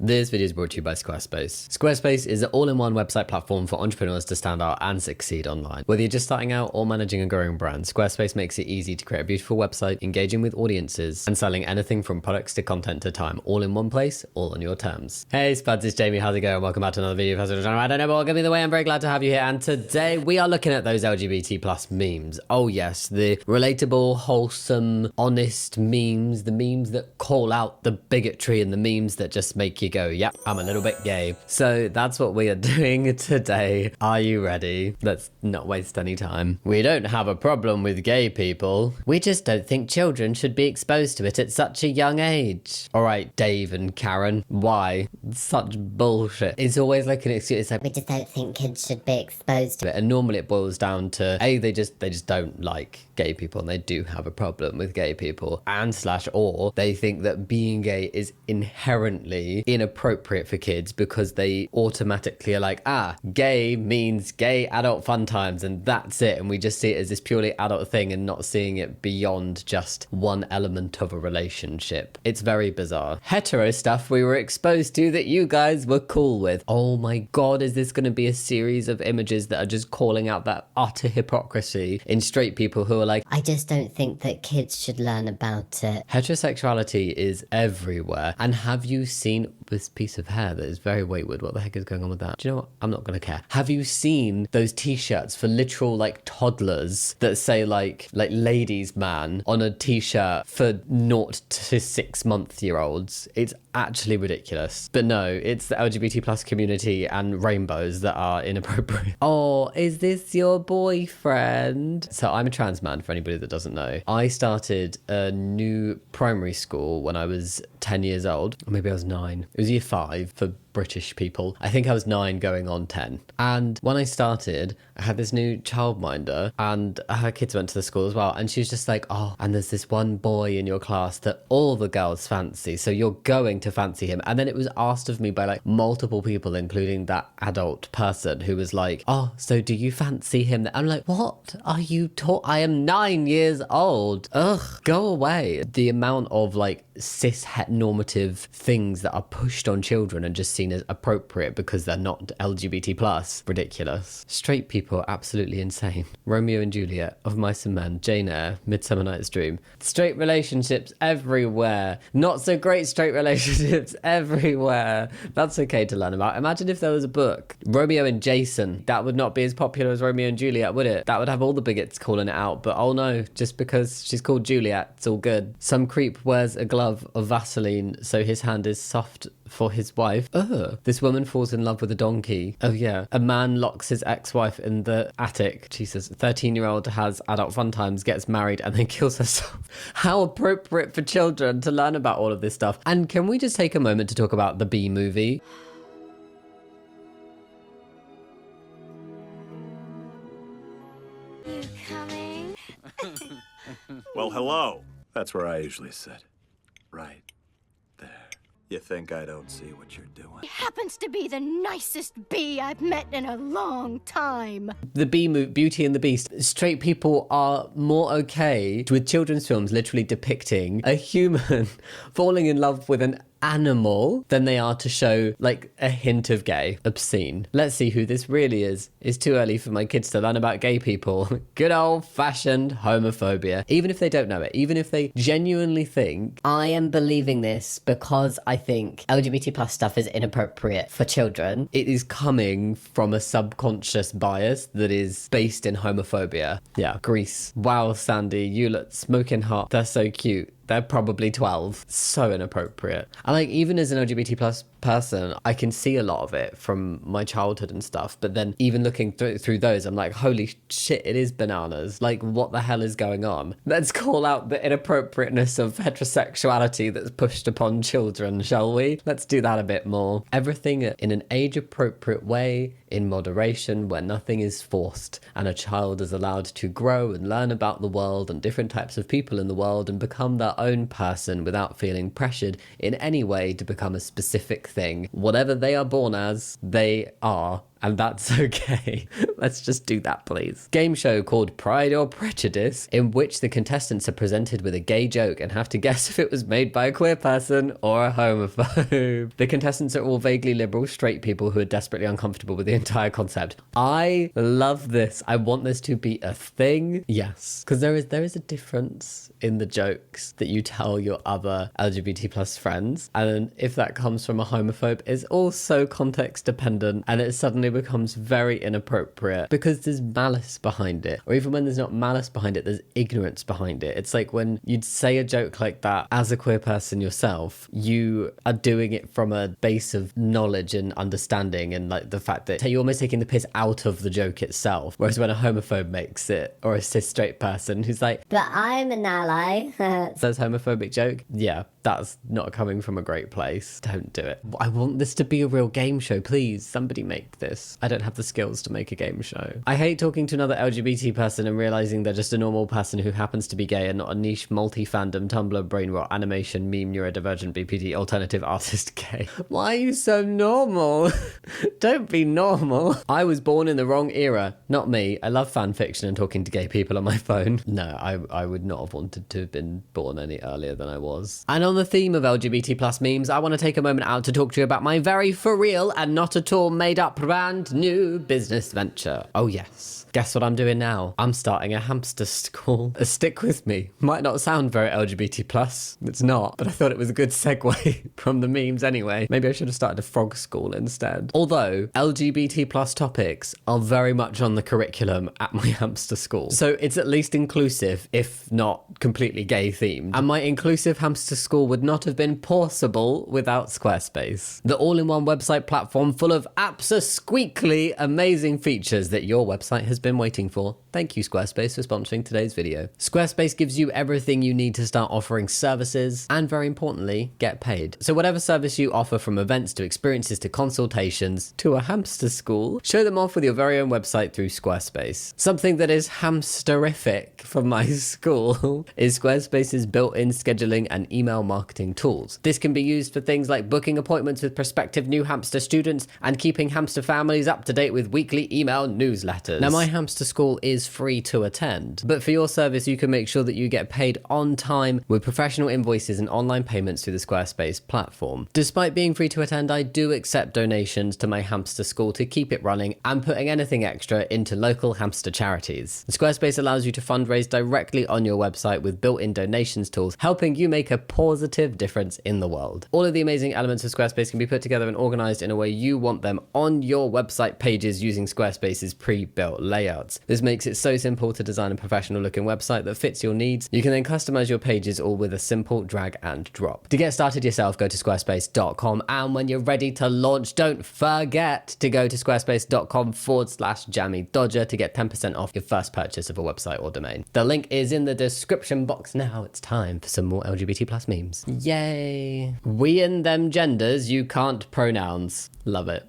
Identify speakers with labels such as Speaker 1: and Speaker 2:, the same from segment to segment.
Speaker 1: This video is brought to you by Squarespace. Squarespace is an all-in-one website platform for entrepreneurs to stand out and succeed online. Whether you're just starting out or managing a growing brand, Squarespace makes it easy to create a beautiful website, engaging with audiences, and selling anything from products to content to time, all in one place, all on your terms. Hey Spuds, it's Jamie, how's it going? Welcome back to another video. I don't know, but welcome me the way. I'm very glad to have you here, and today we are looking at those LGBT plus memes. Oh yes, the relatable, wholesome, honest memes, the memes that call out the bigotry and the memes that just make you go, yep, I'm a little bit gay. So that's what we are doing today. Are you ready? Let's not waste any time. We don't have a problem with gay people. We just don't think children should be exposed to it at such a young age. All right, Dave and Karen, why? Such bullshit. It's always like an excuse. It's like,
Speaker 2: we just don't think kids should be exposed to it.
Speaker 1: And normally it boils down to, A, they just don't like gay people and they do have a problem with gay people, and or they think that being gay is inherently inappropriate for kids because they automatically are like, gay means gay adult fun times and that's it, and we just see it as this purely adult thing and not seeing it beyond just one element of a relationship. It's very bizarre. Hetero stuff we were exposed to that you guys were cool with. Oh my god, is this going to be a series of images that are just calling out that utter hypocrisy in straight people who are like,
Speaker 2: I just don't think that kids should learn about it.
Speaker 1: Heterosexuality is everywhere. And have you seen this piece of hair that is very wayward? What the heck is going on with that? Do you know what? I'm not going to care. Have you seen those t-shirts for literal like toddlers that say like ladies man on a t-shirt for 0 to 6 month year olds? It's actually ridiculous. But no, it's the LGBT plus community and rainbows that are inappropriate. Oh, is this your boyfriend? So I'm a trans man, for anybody that doesn't know. I started a new primary school when I was 10 years old, or maybe I was 9. It was year 5 for British people. I think I was 9 going on 10. And when I started, I had this new childminder and her kids went to the school as well. And she was just like, oh, and there's this one boy in your class that all the girls fancy, so you're going to fancy him. And then it was asked of me by like multiple people, including that adult person who was like, oh, so do you fancy him? I'm like, what are you I am 9 years old. Ugh, go away. The amount of like cis heteronormative things that are pushed on children and just seen as appropriate because they're not LGBT plus. Ridiculous. Straight people are absolutely insane. Romeo and Juliet, Of Mice and Men, Jane Eyre, Midsummer Night's Dream. Straight relationships everywhere. Not so great straight relationships everywhere. That's okay to learn about. Imagine if there was a book, Romeo and Jason. That would not be as popular as Romeo and Juliet, would it? That would have all the bigots calling it out. But oh no, just because she's called Juliet, it's all good. Some creep wears a glove of Vaseline so his hand is soft for his wife. Ugh. This woman falls in love with a donkey. Oh yeah. A man locks his ex-wife in the attic. Jesus. 13-year-old has adult fun times, gets married, and then kills herself. How appropriate for children to learn about all of this stuff. And can we just take a moment to talk about the Bee movie?
Speaker 3: You coming?
Speaker 4: Well, hello. That's where I usually sit. Right there. You think I don't see what you're doing?
Speaker 3: He happens to be the nicest bee I've met in a long time.
Speaker 1: The Bee movie, Beauty and the Beast. Straight people are more okay with children's films literally depicting a human falling in love with an animal than they are to show like a hint of gay. Obscene. Let's see who this really is. It's too early for my kids to learn about gay people. Good old-fashioned homophobia. Even if they don't know it, even if they genuinely think,
Speaker 2: I am believing this because I think LGBT plus stuff is inappropriate for children.
Speaker 1: it is coming from a subconscious bias that is based in homophobia. Yeah. Grease. Wow, Sandy, you look smoking hot. They're so cute. They're probably 12. So inappropriate. And like, even as an LGBT plus person, I can see a lot of it from my childhood and stuff. But then even looking through those, I'm like, holy shit, it is bananas. Like, what the hell is going on? Let's call out the inappropriateness of heterosexuality that's pushed upon children, shall we? Let's do that a bit more. Everything in an age-appropriate way, in moderation, where nothing is forced, and a child is allowed to grow and learn about the world and different types of people in the world and become their own person without feeling pressured in any way to become a specific thing. Whatever they are born as, they are and that's okay. Let's just do that, please. Game show called Pride or Prejudice, in which the contestants are presented with a gay joke and have to guess if it was made by a queer person or a homophobe. The contestants are all vaguely liberal, straight people who are desperately uncomfortable with the entire concept. I love this. I want this to be a thing. Yes, because there is a difference in the jokes that you tell your other LGBT plus friends, and if that comes from a homophobe, it's also context dependent, and it suddenly becomes very inappropriate because there's malice behind it. Or even when there's not malice behind it, there's ignorance behind it. It's like when you'd say a joke like that as a queer person yourself, you are doing it from a base of knowledge and understanding, and like the fact that you're almost taking the piss out of the joke itself. Whereas when a homophobe makes it, or a cis straight person who's like,
Speaker 2: But I'm an ally.
Speaker 1: says homophobic joke, yeah, that's not coming from a great place. Don't do it. I want this to be a real game show. Please, somebody make this. I don't have the skills to make a game show. I hate talking to another LGBT person and realizing they're just a normal person who happens to be gay and not a niche multi-fandom Tumblr brain rot animation meme neurodivergent BPD alternative artist gay. Why are you so normal? Don't be normal. I was born in the wrong era. Not me. I love fan fiction and talking to gay people on my phone. No, I would not have wanted to have been born any earlier than I was. And on the theme of LGBT plus memes, I want to take a moment out to talk to you about my very for real and not at all made up brand new business venture. Oh yes. Guess what I'm doing now? I'm starting a hamster school. Stick with me. Might not sound very LGBT plus. It's not, but I thought it was a good segue from the memes anyway. Maybe I should have started a frog school instead. Although LGBT plus topics are very much on the curriculum at my hamster school. So it's at least inclusive, if not completely gay themed. And my inclusive hamster school would not have been possible without Squarespace. The all-in-one website platform full of abso-squeakly amazing features that your website has been waiting for. Thank you, Squarespace, for sponsoring today's video. Squarespace gives you everything you need to start offering services and, very importantly, get paid. So whatever service you offer, from events to experiences to consultations to a hamster school, show them off with your very own website through Squarespace. Something that is hamsterific for my school is Squarespace's built-in scheduling and email marketing tools. This can be used for things like booking appointments with prospective new hamster students and keeping hamster families up to date with weekly email newsletters. Now, my hamster school is free to attend, but for your service, you can make sure that you get paid on time with professional invoices and online payments through the Squarespace platform. Despite being free to attend, I do accept donations to my hamster school to keep it running and putting anything extra into local hamster charities. Squarespace allows you to fundraise directly on your website with built-in donations tools, helping you make a positive difference in the world. All of the amazing elements of Squarespace can be put together and organized in a way you want them on your website pages using Squarespace's pre-built layouts. This makes it so simple to design a professional looking website that fits your needs. You can then customize your pages all with a simple drag and drop. To get started yourself, go to squarespace.com, and when you're ready to launch, don't forget to go to squarespace.com/Jammidodger to get 10% off your first purchase of a website or domain. The link is in the description box. Now it's time for some more LGBT plus memes. Yay. We and them genders, you can't pronouns. Love it.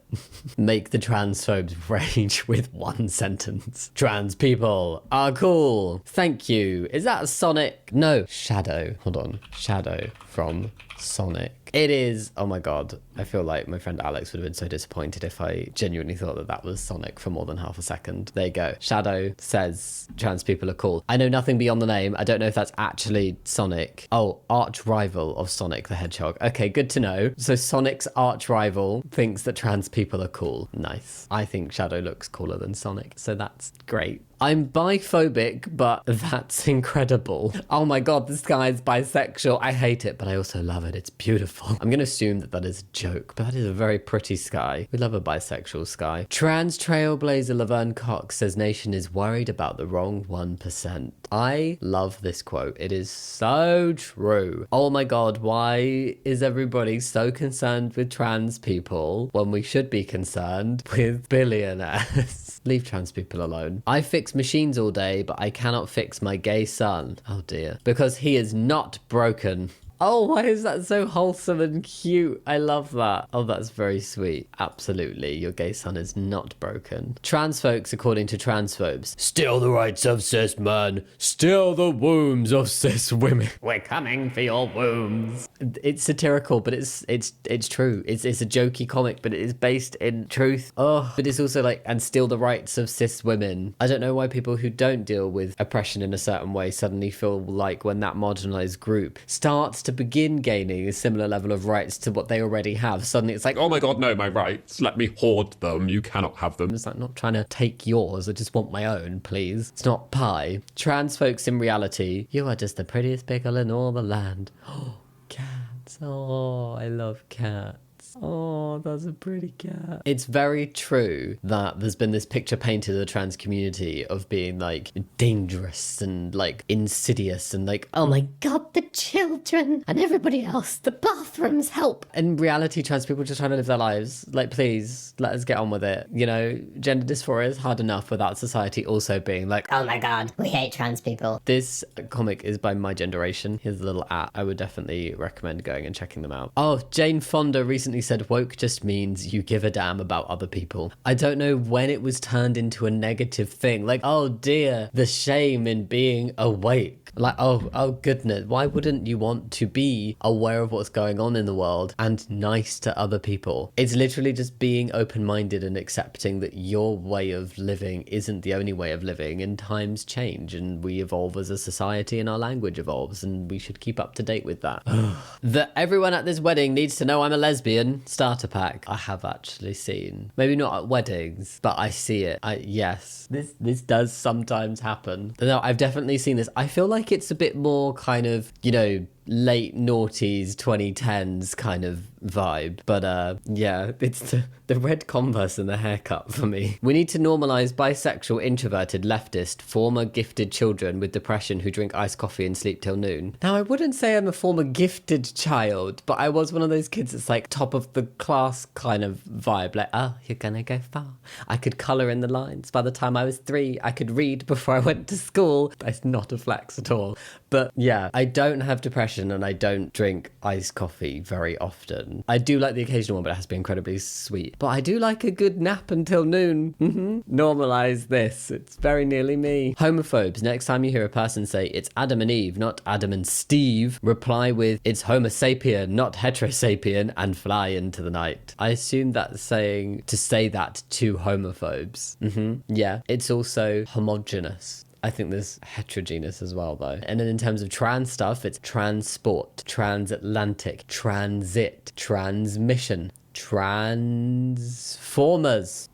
Speaker 1: Make the transphobes rage with one sentence. Trans people are cool. Thank you. Is that Sonic? No. Shadow. Hold on. Shadow from Sonic. It is. Oh my god. I feel like my friend Alex would have been so disappointed if I genuinely thought that that was Sonic for more than half a second. There you go. Shadow says trans people are cool. I know nothing beyond the name. I don't know if that's actually Sonic. Oh, arch rival of Sonic the Hedgehog. Okay, good to know. So Sonic's arch rival thinks that trans people are cool. Nice. I think Shadow looks cooler than Sonic, so that's great. I'm biphobic, but that's incredible. Oh my god, this guy is bisexual. I hate it, but I also love it. It's beautiful. I'm going to assume that that is a joke, but that is a very pretty sky. We love a bisexual sky. Trans trailblazer Laverne Cox says nation is worried about the wrong 1%. I love this quote. It is so true. Oh my god, why is everybody so concerned with trans people when we should be concerned with billionaires? Leave trans people alone. I fix machines all day, but I cannot fix my gay son. Oh dear. Because he is not broken. Oh, why is that so wholesome and cute? I love that. Oh, that's very sweet. Absolutely. Your gay son is not broken. Trans folks, according to Transphobes, steal the rights of cis men, steal the wombs of cis women. We're coming for your wombs. It's satirical, but it's true. It's a jokey comic, but it is based in truth. Oh, but it's also like, and steal the rights of cis women. I don't know why people who don't deal with oppression in a certain way suddenly feel like when that marginalized group starts to begin gaining a similar level of rights to what they already have, suddenly it's like,
Speaker 5: Oh my god, no, my rights. Let me hoard them. You cannot have them.
Speaker 1: it's like, not trying to take yours, I just want my own, please. It's not pie. Trans folks in reality, you are just the prettiest pickle in all the land. Oh, cats. Oh, I love cats. Oh, that's a pretty cat. It's very true that there's been this picture painted of the trans community of being like dangerous and like insidious and like,
Speaker 2: Oh my god, the children and everybody else, the bathrooms, help.
Speaker 1: in reality, trans people just trying to live their lives. Like, please, let us get on with it. You know, gender dysphoria is hard enough without society also being like,
Speaker 2: Oh my god, we hate trans people.
Speaker 1: this comic is by My Generation. Here's a little app. I would definitely recommend going and checking them out. Oh, Jane Fonda recently said woke just means you give a damn about other people. I don't know when it was turned into a negative thing. Like, oh dear, the shame in being awake. Like, oh goodness, why wouldn't you want to be aware of what's going on in the world and nice to other people? It's literally just being open-minded and accepting that your way of living isn't the only way of living, and times change and we evolve as a society and our language evolves, and we should keep up to date with that. That everyone at this wedding needs to know I'm a lesbian starter pack. I have actually seen, maybe not at weddings, but I see it. Yes, this does sometimes happen. No, I've definitely seen this. I feel like it's a bit more kind of, you know, late noughties 2010s kind of vibe, but yeah, it's the red Converse and the haircut for me. We need to normalize bisexual, introverted, leftist, former gifted children with depression who drink iced coffee and sleep till noon. Now, I wouldn't say I'm a former gifted child, but I was one of those kids that's like top of the class kind of vibe, like, oh, you're gonna go far. I could color in the lines. By the time I was 3, I could read before I went to school. That's not a flex at all. But yeah, I don't have depression and I don't drink iced coffee very often. I do like the occasional one, but it has to be incredibly sweet. But I do like a good nap until noon. Normalize this. It's very nearly me. Homophobes. Next time you hear a person say it's Adam and Eve, not Adam and Steve, reply with it's Homo sapien, not heterosapien, and fly into the night. I assume that's saying to say that to homophobes. Yeah. It's also homogenous. I think there's heterogeneous as well, though. And then in terms of trans stuff, it's transport, transatlantic, transit, transmission, transformers.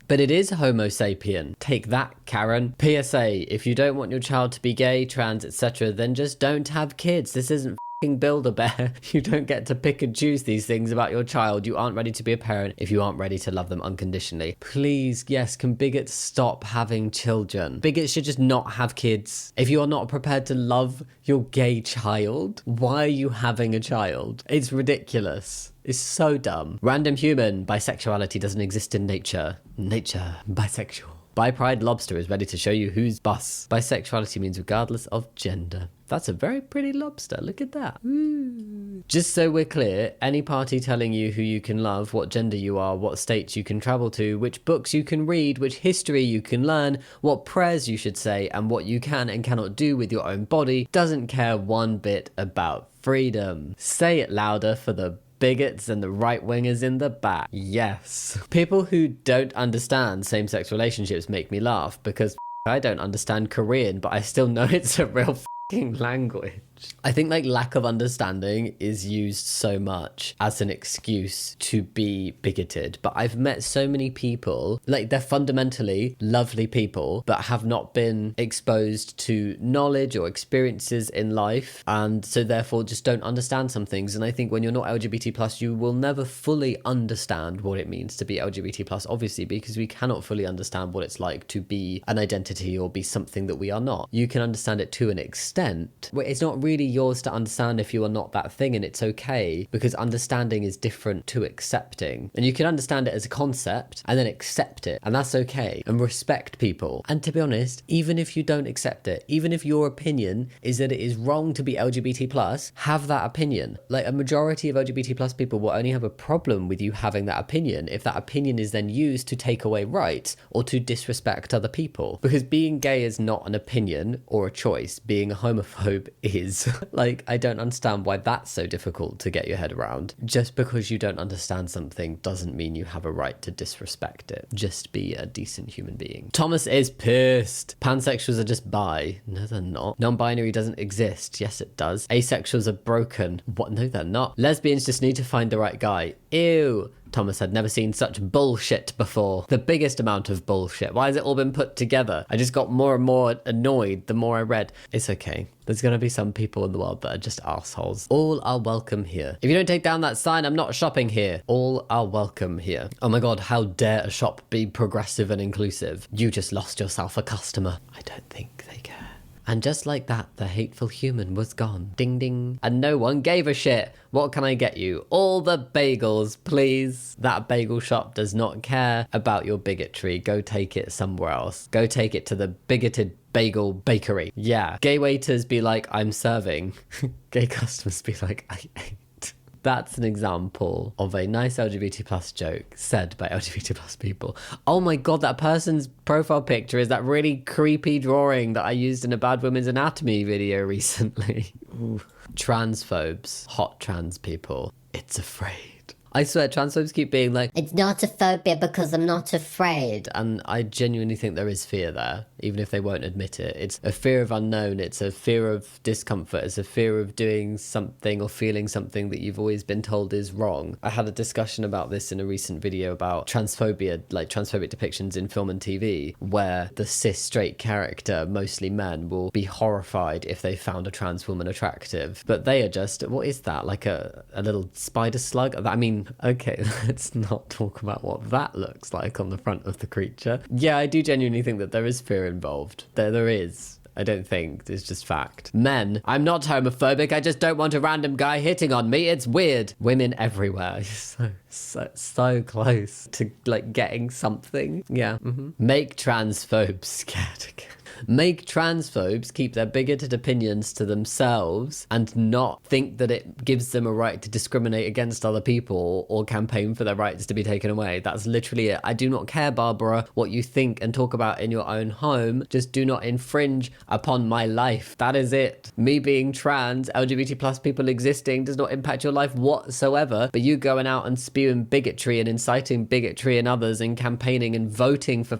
Speaker 1: But it is Homo sapien. Take that, Karen. PSA, if you don't want your child to be gay, trans, etc., then just don't have kids. This isn't Build-A-Bear. You don't get to pick and choose these things about your child. You aren't ready to be a parent if you aren't ready to love them unconditionally. Please, yes, can bigots stop having children? Bigots should just not have kids. If you are not prepared to love your gay child, why are you having a child? It's ridiculous. It's so dumb. Random human. Bisexuality doesn't exist in nature. Nature. Bisexual. Bi Pride Lobster is ready to show you who's bus. Bisexuality means regardless of gender. That's a very pretty lobster. Look at that. Ooh. Just so we're clear, any party telling you who you can love, what gender you are, what states you can travel to, which books you can read, which history you can learn, what prayers you should say, and what you can and cannot do with your own body, doesn't care one bit about freedom. Say it louder for the bigots and the right-wingers in the back. Yes. People who don't understand same-sex relationships make me laugh because I don't understand Korean, but I still know it's a real language. I think like lack of understanding is used so much as an excuse to be bigoted, but I've met so many people, like they're fundamentally lovely people, but have not been exposed to knowledge or experiences in life, and so therefore just don't understand some things. And I think when you're not LGBT plus, you will never fully understand what it means to be LGBT plus, obviously, because we cannot fully understand what it's like to be an identity or be something that we are not. You can understand it to an extent. It's not really really yours to understand if you are not that thing, and it's okay, because understanding is different to accepting. And you can understand it as a concept and then accept it, and that's okay, and respect people. And to be honest, even if you don't accept it, even if your opinion is that it is wrong to be LGBT plus, have that opinion. Like, a majority of LGBT plus people will only have a problem with you having that opinion if that opinion is then used to take away rights or to disrespect other people. Because being gay is not an opinion or a choice. Being a homophobe is. Like, I don't understand why that's so difficult to get your head around. Just because you don't understand something doesn't mean you have a right to disrespect it. Just be a decent human being. Thomas is pissed. Pansexuals are just bi. No, they're not. Non-binary doesn't exist. Yes, it does. Asexuals are broken. What? No, they're not. Lesbians just need to find the right guy. Ew. Thomas had never seen such bullshit before. The biggest amount of bullshit. Why has it all been put together? I just got more and more annoyed the more I read. It's okay. There's going to be some people in the world that are just assholes. All are welcome here. If you don't take down that sign, I'm not shopping here. All are welcome here. Oh my god, how dare a shop be progressive and inclusive? You just lost yourself a customer. I don't think they care. And just like that, the hateful human was gone. Ding ding. And no one gave a shit. What can I get you? All the bagels, please. That bagel shop does not care about your bigotry. Go take it somewhere else. Go take it to the bigoted bagel bakery. Yeah. Gay waiters be like, I'm serving. Gay customers be like, I ate. That's an example of a nice LGBT plus joke said by LGBT plus people. Oh my god, that person's profile picture is that really creepy drawing that I used in a Bad Women's Anatomy video recently. Ooh. Transphobes, hot trans people. It's afraid. I swear, transphobes keep being like,
Speaker 2: It's not a phobia because I'm not afraid.
Speaker 1: and I genuinely think there is fear there, even if they won't admit it. It's a fear of unknown, it's a fear of discomfort, it's a fear of doing something or feeling something that you've always been told is wrong. I had a discussion about this in a recent video about transphobia, like transphobic depictions in film and TV, where the cis straight character, mostly men, will be horrified if they found a trans woman attractive. But they are just, what is that? Like a little spider slug? I mean, okay, let's not talk about what that looks like on the front of the creature. Yeah, I do genuinely think that there is fear involved. There is. I don't think. It's just fact. Men, I'm not homophobic. I just don't want a random guy hitting on me. It's weird. Women everywhere. So close to like getting something. Yeah. Make transphobes scared again. Make transphobes keep their bigoted opinions to themselves and not think that it gives them a right to discriminate against other people or campaign for their rights to be taken away. That's literally it. I do not care, Barbara, what you think and talk about in your own home. Just do not infringe upon my life. That is it. Me being trans, LGBT plus people existing does not impact your life whatsoever, but you going out and spewing bigotry and inciting bigotry in others and campaigning and voting for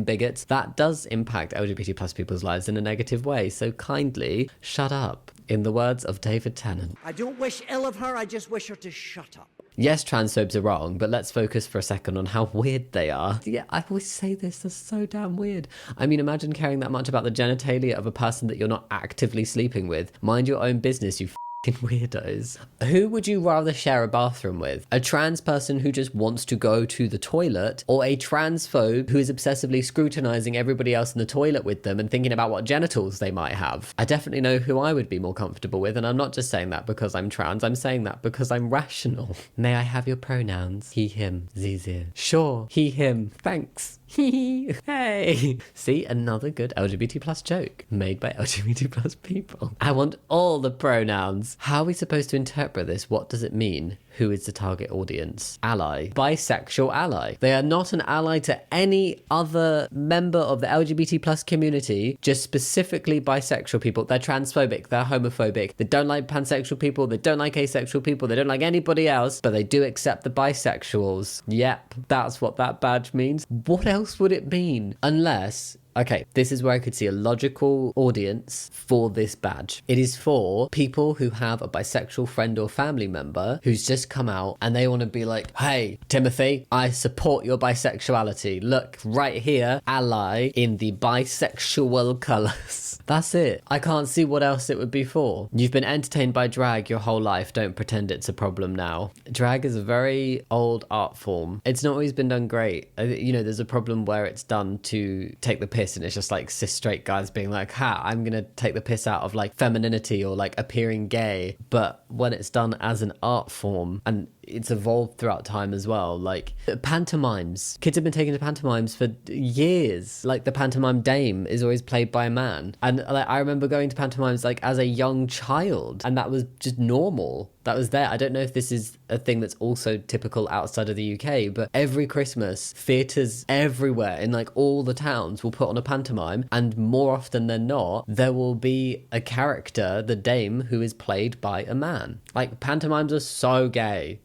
Speaker 1: bigots, that does impact LGBT plus people's lives in a negative way. So kindly shut up. In the words of David Tennant.
Speaker 6: I don't wish ill of her, I just wish her to shut up.
Speaker 1: Yes, transphobes are wrong, but let's focus for a second on how weird they are. Yeah, I always say this, they're so damn weird. I mean, imagine caring that much about the genitalia of a person that you're not actively sleeping with. Mind your own business, you weirdos. Who would you rather share a bathroom with? A trans person who just wants to go to the toilet, or a transphobe who is obsessively scrutinizing everybody else in the toilet with them and thinking about what genitals they might have? I definitely know who I would be more comfortable with, and I'm not just saying that because I'm trans, I'm saying that because I'm rational. May I have your pronouns? He, him, Zizir. Sure, he, him. Thanks. Hey. See, another good LGBT plus joke made by LGBT plus people. I want all the pronouns. How are we supposed to interpret this? What does it mean? Who is the target audience? Ally. Bisexual ally. They are not an ally to any other member of the LGBT plus community, just specifically bisexual people. They're transphobic, they're homophobic, they don't like pansexual people, they don't like asexual people, they don't like anybody else, but they do accept the bisexuals. Yep, that's what that badge means. What else would it mean? Unless... Okay, this is where I could see a logical audience for this badge. It is for people who have a bisexual friend or family member who's just come out and they want to be like, hey, Timothy, I support your bisexuality. Look, right here, ally in the bisexual colours. That's it. I can't see what else it would be for. You've been entertained by drag your whole life. Don't pretend it's a problem now. Drag is a very old art form. It's not always been done great. You know, there's a problem where it's done to take the piss piss and it's just like cis straight guys being like, I'm gonna take the piss out of like femininity or like appearing gay. But when it's done as an art form, and it's evolved throughout time as well, like pantomimes, kids have been taken to pantomimes for years. Like the pantomime dame is always played by a man, and like I remember going to pantomimes like as a young child, and that was just normal. That was there. I don't know if this is a thing that's also typical outside of the UK, but every Christmas, theatres everywhere in like all the towns will put on a pantomime, and more often than not, there will be a character, the dame, who is played by a man. Like pantomimes are so gay.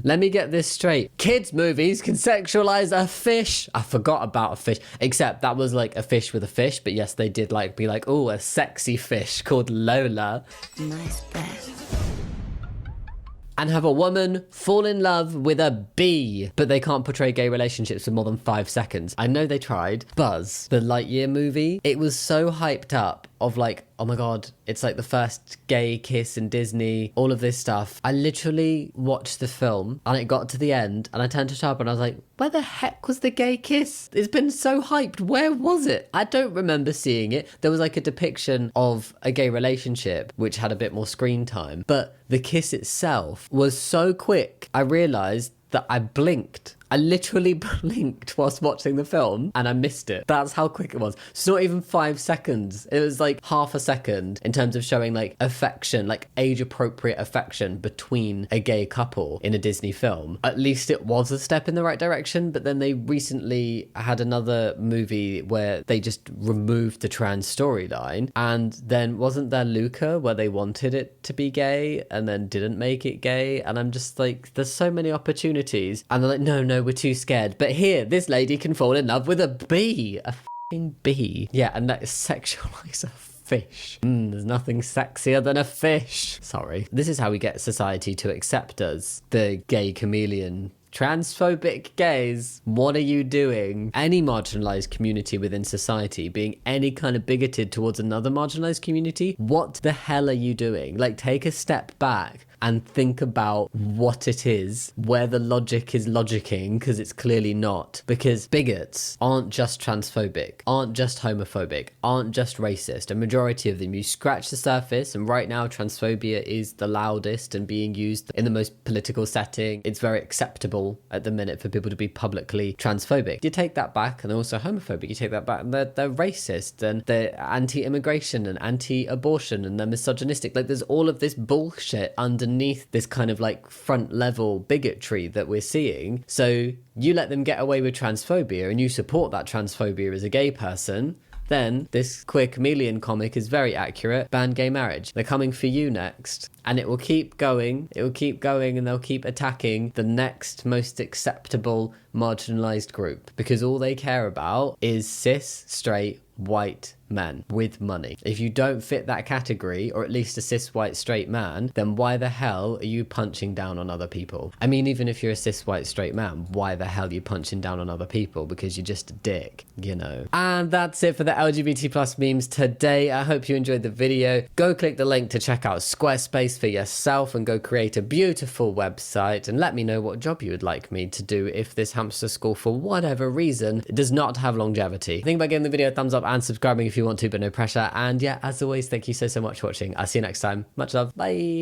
Speaker 1: Let me get this straight. Kids' movies can sexualize a fish. I forgot about a fish. Except that was like a fish with a fish, but yes, they did like be like, oh, a sexy fish called Lola.
Speaker 3: Nice bet.
Speaker 1: And have a woman fall in love with a bee, but they can't portray gay relationships for more than 5 seconds. I know they tried. Buzz, the Lightyear movie, it was so hyped up of like, oh my god, it's like the first gay kiss in Disney, all of this stuff. I literally watched the film and it got to the end and I turned to Sharp and I was like, where the heck was the gay kiss? It's been so hyped. Where was it? I don't remember seeing it. There was like a depiction of a gay relationship which had a bit more screen time, but the kiss itself was so quick. I realized that I blinked. I literally blinked whilst watching the film and I missed it. That's how quick it was. It's not even 5 seconds. It was like half a second in terms of showing like affection, like age appropriate affection between a gay couple in a Disney film. At least it was a step in the right direction, but then they recently had another movie where they just removed the trans storyline, and then wasn't there Luca where they wanted it to be gay and then didn't make it gay, and I'm just like, there's so many opportunities, and they're like, no, we're too scared. But here, this lady can fall in love with a bee. A f***ing bee. Yeah, and that is sexualize a fish. There's nothing sexier than a fish. Sorry. This is how we get society to accept us. The gay chameleon. Transphobic gays, what are you doing? Any marginalized community within society being any kind of bigoted towards another marginalized community, what the hell are you doing? Like, take a step back and think about what it is, where the logic is logicking, because it's clearly not. Because bigots aren't just transphobic, aren't just homophobic, aren't just racist. A majority of them, you scratch the surface, and right now transphobia is the loudest and being used in the most political setting. It's very acceptable at the minute for people to be publicly transphobic. You take that back, and they're also homophobic. You take that back, and they're racist, and they're anti-immigration and anti-abortion, and they're misogynistic. Like, there's all of this bullshit underneath this kind of like front level bigotry that we're seeing. So you let them get away with transphobia and you support that transphobia as a gay person, then this queer chameleon comic is very accurate. Ban gay marriage. They're coming for you next. And it will keep going. It will keep going, and they'll keep attacking the next most acceptable marginalized group, because all they care about is cis, straight, white men with money. If you don't fit that category, or at least a cis, white, straight man, then why the hell are you punching down on other people? I mean, even if you're a cis, white, straight man, why the hell are you punching down on other people? Because you're just a dick, you know? And that's it for the LGBT plus memes today. I hope you enjoyed the video. Go click the link to check out Squarespace for yourself and go create a beautiful website, and let me know what job you would like me to do if this hamster school, for whatever reason, does not have longevity. Think about giving the video a thumbs up and subscribing if you want to, but no pressure. And yeah, as always, thank you so much for watching. I'll see you next time. Much love. Bye.